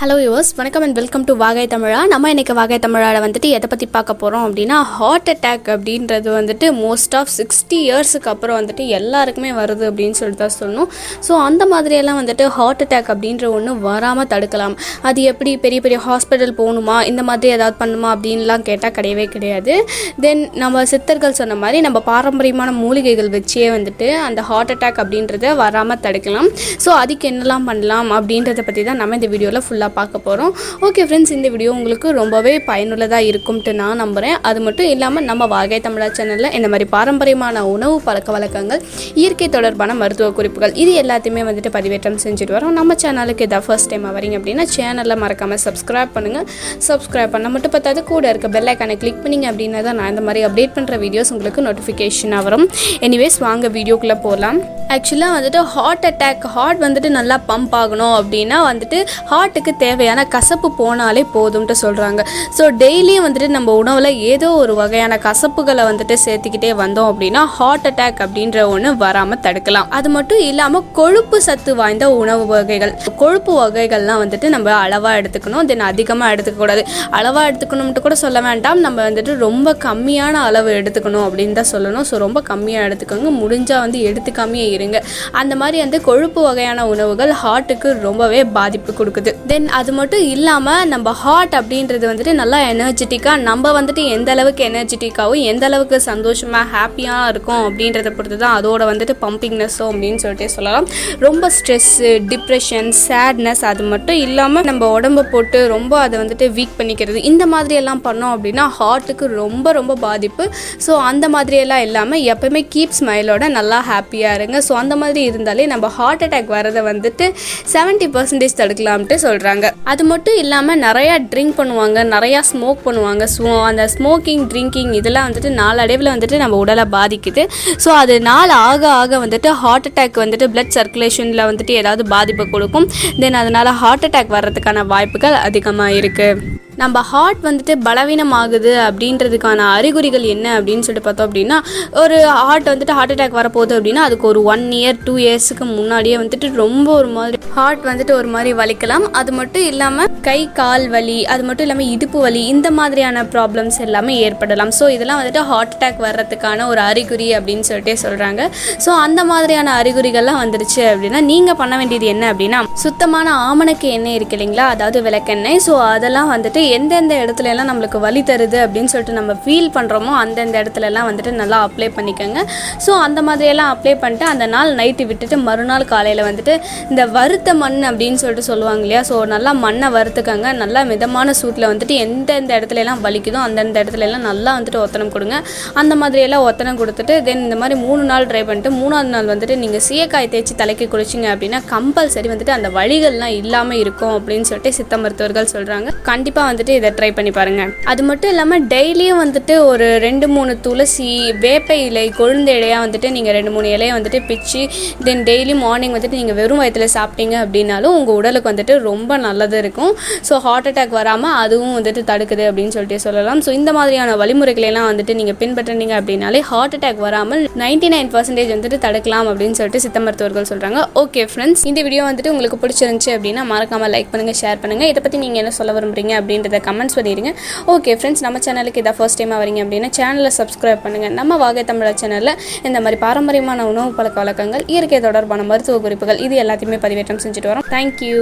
Hello yours, வணக்கம் and welcome to வாகை தமிழா. நம்ம இன்றைக்கி வாகை தமிழாவில் வந்துட்டு எதை பற்றி பார்க்க போகிறோம் அப்படின்னா, ஹார்ட் அட்டாக் அப்படின்றது வந்துட்டு மோஸ்ட் ஆஃப் 60 இயர்ஸுக்கு அப்புறம் வந்துட்டு எல்லாருக்குமே வருது அப்படின்னு சொல்லிட்டு தான் சொல்லணும். ஸோ அந்த மாதிரியெல்லாம் வந்துட்டு ஹார்ட் அட்டாக் அப்படின்ற ஒன்று வராமல் தடுக்கலாம். அது எப்படி, பெரிய பெரிய ஹாஸ்பிட்டல் போகணுமா, இந்த மாதிரி ஏதாவது பண்ணுமா அப்படின்லாம் கேட்டால் கிடையவே கிடையாது. தென் நம்ம சித்தர்கள் சொன்ன மாதிரி நம்ம பாரம்பரியமான மூலிகைகள் வச்சே வந்துட்டு அந்த ஹார்ட் அட்டாக் அப்படின்றத வராமல் தடுக்கலாம். ஸோ அதுக்கு என்னெல்லாம் பண்ணலாம் அப்படின்றத பற்றி தான் நம்ம இந்த வீடியோவில் ஃபுல்லாக பார்க்க போகிறோம். ஓகே ஃப்ரெண்ட்ஸ், இந்த வீடியோ உங்களுக்கு ரொம்பவே பயனுள்ளதாக இருக்கும்ட்டு நான் நம்புகிறேன். அது மட்டும் இல்லாமல் நம்ம வாகை தமிழா சேனலில் இந்த மாதிரி பாரம்பரியமான உணவு பழக்க வழக்கங்கள், இயற்கை தொடர்பான மருத்துவ குறிப்புகள் இது எல்லாத்தையுமே வந்துட்டு பதிவேற்றம் செஞ்சுட்டு வரோம். நம்ம சேனலுக்கு இதை ஃபர்ஸ்ட் டைம் வரீங்க அப்படின்னா சேனலில் மறக்காமல் சப்ஸ்கிரைப் பண்ணுங்கள். சப்ஸ்கிரைப் பண்ண மட்டும் பார்த்தாது கூட இருக்க பெல் ஐக்கானை கிளிக் பண்ணிங்க அப்படின்னா தான் நான் இந்த மாதிரி அப்டேட் பண்ணுற வீடியோஸ் உங்களுக்கு நோட்டிஃபிகேஷனாக வரும். எனிவேஸ், வாங்க வீடியோக்குள்ளே போகலாம். ஆக்சுவலாக வந்துட்டு ஹார்ட் அட்டாக், ஹார்ட் வந்துட்டு நல்லா பம்ப் ஆகணும் அப்படின்னா வந்துட்டு ஹார்ட்டுக்கு தேவையான கசப்பு போனாலே போதும்ட்டு சொல்கிறாங்க. ஸோ டெய்லியும் வந்துட்டு நம்ம உணவில் ஏதோ ஒரு வகையான கசப்புகளை வந்துட்டு சேர்த்துக்கிட்டே வந்தோம் அப்படின்னா ஹார்ட் அட்டாக் அப்படின்ற ஒன்று வராமல் தடுக்கலாம். அது மட்டும் இல்லாமல் கொழுப்பு சத்து வாய்ந்த உணவு வகைகள், கொழுப்பு வகைகள்லாம் வந்துட்டு நம்ம அளவாக எடுத்துக்கணும். தென் அதிகமாக எடுத்துக்கக்கூடாது. அளவாக எடுத்துக்கணும்ட்டு கூட சொல்ல வேண்டாம், நம்ம வந்துட்டு ரொம்ப கம்மியான அளவு எடுத்துக்கணும் அப்படின்னு தான் சொல்லணும். ஸோ ரொம்ப கம்மியாக எடுத்துக்கோங்க, முடிஞ்சால் வந்து எடுத்துக்காமையே இருங்க. அந்த மாதிரி வந்து கொழுப்பு வகையான உணவுகள் ஹார்ட்டுக்கு ரொம்பவே பாதிப்பு கொடுக்குது. தென் அது மட்டும் இல்லாமல் நம்ம ஹார்ட் அப்படின்றது வந்துட்டு நல்லா எனர்ஜெட்டிக்காக, நம்ம வந்துட்டு எந்த அளவுக்கு எனர்ஜெட்டிக்காகவும் எந்த அளவுக்கு சந்தோஷமாக ஹாப்பியாக இருக்கும் அப்படின்றத பொறுத்து தான் அதோட வந்துட்டு பம்பிங்னஸோ அப்படின்னு சொல்லிட்டு சொல்லலாம். ரொம்ப ஸ்ட்ரெஸ்ஸு, டிப்ரெஷன், சேட்னஸ், அது மட்டும் இல்லாமல் நம்ம உடம்பை போட்டு ரொம்ப அதை வந்துட்டு வீக் பண்ணிக்கிறது, இந்த மாதிரி எல்லாம் பண்ணோம் அப்படின்னா ஹார்ட்டுக்கு ரொம்ப ரொம்ப பாதிப்பு. ஸோ அந்த மாதிரியெல்லாம் இல்லாமல் எப்பவுமே கீப் ஸ்மைலோட நல்லா ஹாப்பியாக இருங்க. ஸோ அந்த மாதிரி இருந்தாலே நம்ம ஹார்ட் அட்டாக் வரதை வந்துட்டு 70% தடுக்கலாம்ட்டு சொல்கிறாங்க. அது மட்டும் இல்லாமல் நிறையா ட்ரிங்க் பண்ணுவாங்க, நிறையா ஸ்மோக் பண்ணுவாங்க. ஸோ அந்த ஸ்மோக்கிங், ட்ரிங்கிங் இதெல்லாம் வந்துட்டு நாளடைவில் வந்துட்டு நம்ம உடலை பாதிக்குது. ஸோ அது நாள் ஆக ஆக வந்துட்டு ஹார்ட் அட்டாக் வந்துட்டு பிளட் சர்க்குலேஷனில் வந்துட்டு ஏதாவது பாதிப்பை கொடுக்கும். தென் அதனால் ஹார்ட் அட்டாக் வர்றதுக்கான வாய்ப்புகள் அதிகமாக இருக்குது. நம்ம ஹார்ட் வந்துட்டு பலவீனமாகுது அப்படின்றதுக்கான அறிகுறிகள் என்ன அப்படின்னு சொல்லிட்டு பார்த்தோம் அப்படின்னா, ஒரு ஹார்ட் வந்துட்டு ஹார்ட் அட்டாக் வரப்போகுது அப்படின்னா அதுக்கு ஒரு 1 இயர் 2 இயர்ஸுக்கு முன்னாடியே வந்துட்டு ரொம்ப ஒரு மாதிரி ஹார்ட் வந்துட்டு ஒரு மாதிரி வலிக்கலாம். அது மட்டும் இல்லாமல் கை கால் வலி, அது மட்டும் இல்லாமல் இடுப்பு வலி, இந்த மாதிரியான ப்ராப்ளம்ஸ் எல்லாமே ஏற்படலாம். ஸோ இதெல்லாம் வந்துட்டு ஹார்ட் அட்டாக் வர்றதுக்கான ஒரு அறிகுறி அப்படின்னு சொல்லிட்டே சொல்கிறாங்க. ஸோ அந்த மாதிரியான அறிகுறிகள்லாம் வந்துருச்சு அப்படின்னா நீங்கள் பண்ண வேண்டியது என்ன அப்படின்னா, சுத்தமான ஆமணக்கு எண்ணெய் இருக்கு இல்லைங்களா, அதாவது விளக்கெண்ணெய். ஸோ அதெல்லாம் வந்துட்டு எந்தெந்த இடத்துல எல்லாம் நம்மளுக்கு வலி தருது அப்படின்னு சொல்லிட்டு நம்ம ஃபீல் பண்ணுறோமோ அந்தந்த இடத்துல எல்லாம் வந்துட்டு நல்லா அப்ளை பண்ணிக்கோங்க. ஸோ அந்த மாதிரியெல்லாம் அப்ளை பண்ணிட்டு அந்த நாள் நைட்டு விட்டுட்டு மறுநாள் காலையில் வந்துட்டு இந்த வறுத்த மண் அப்படின்னு சொல்லிட்டு சொல்லுவாங்க இல்லையா, ஸோ நல்லா மண்ணை வறுத்துக்கங்க. நல்லா மிதமான சூட்டில் வந்துட்டு எந்தெந்த இடத்துல எல்லாம் வலிக்குதோ அந்தந்த இடத்துல எல்லாம் நல்லா வந்துட்டு ஒத்தனம் கொடுங்க. அந்த மாதிரியெல்லாம் ஒத்தனம் கொடுத்துட்டு தென் இந்த மாதிரி 3 நாள் ட்ரை பண்ணிட்டு 3ஆவது நாள் வந்துட்டு நீங்கள் சீயக்காய் தேய்ச்சி தலைக்கு குளிச்சிங்க அப்படின்னா கம்பல்சரி வந்துட்டு அந்த வலிகள்லாம் இல்லாமல் இருக்கும் அப்படின்னு சொல்லிட்டு சித்த மருத்துவர்கள் சொல்கிறாங்க. கண்டிப்பாக வந்துட்டு இதை ட்ரை பண்ணி பாருங்கள். அது மட்டும் இல்லாமல் டெய்லியும் வந்துட்டு ஒரு 2-3 துளசி, வேப்ப இலை, கொழுந்து இலையாக வந்துட்டு நீங்கள் 2-3 இலையை வந்துட்டு பிச்சு தென் டெய்லி மார்னிங் வந்துட்டு நீங்கள் வெறும் வயிற்றில் சாப்பிட்டீங்க அப்படின்னாலும் உங்கள் உடலுக்கு வந்துட்டு ரொம்ப நல்லது இருக்கும். ஸோ ஹார்ட் அட்டாக் வராமல் அதுவும் வந்துட்டு தடுக்குது அப்படின்னு சொல்லிட்டு சொல்லலாம். ஸோ இந்த மாதிரியான வழிமுறைகளெல்லாம் வந்துட்டு நீங்கள் பின்பற்றினீங்க அப்படின்னாலே ஹார்ட் அட்டாக் வராமல் 99% வந்துட்டு தடுக்கலாம் அப்படின்னு சொல்லிட்டு சித்த மருத்துவர்கள் சொல்கிறாங்க. ஓகே ஃப்ரெண்ட்ஸ், இந்த வீடியோ வந்துட்டு உங்களுக்கு பிடிச்சிருந்துச்சு அப்படின்னா மறக்காமல் லைக் பண்ணுங்கள், ஷேர் பண்ணுங்கள். இதை பற்றி நீங்கள் என்ன சொல்ல விரும்புறீங்க அப்படின்றத கமெண்ட்ஸ் பண்ணிடுங்க. ஓகே ஃப்ரெண்ட்ஸ், நம்ம சேனலுக்கு இதை ஃபர்ஸ்ட் டைமாக வரீங்க அப்படின்னா சேனலை சப்ஸ்கிரைப் பண்ணுங்கள். நம்ம வாகை தமிழா சேனலில் இந்த மாதிரி பாரம்பரியமான உணவு பழக்க வழக்கங்கள், இயற்கை தொடர்பான மருத்துவ குறிப்புகள் இது எல்லாத்தையுமே பதிவேற்றம் செஞ்சுட்டு வரோம். தேங்க்யூ.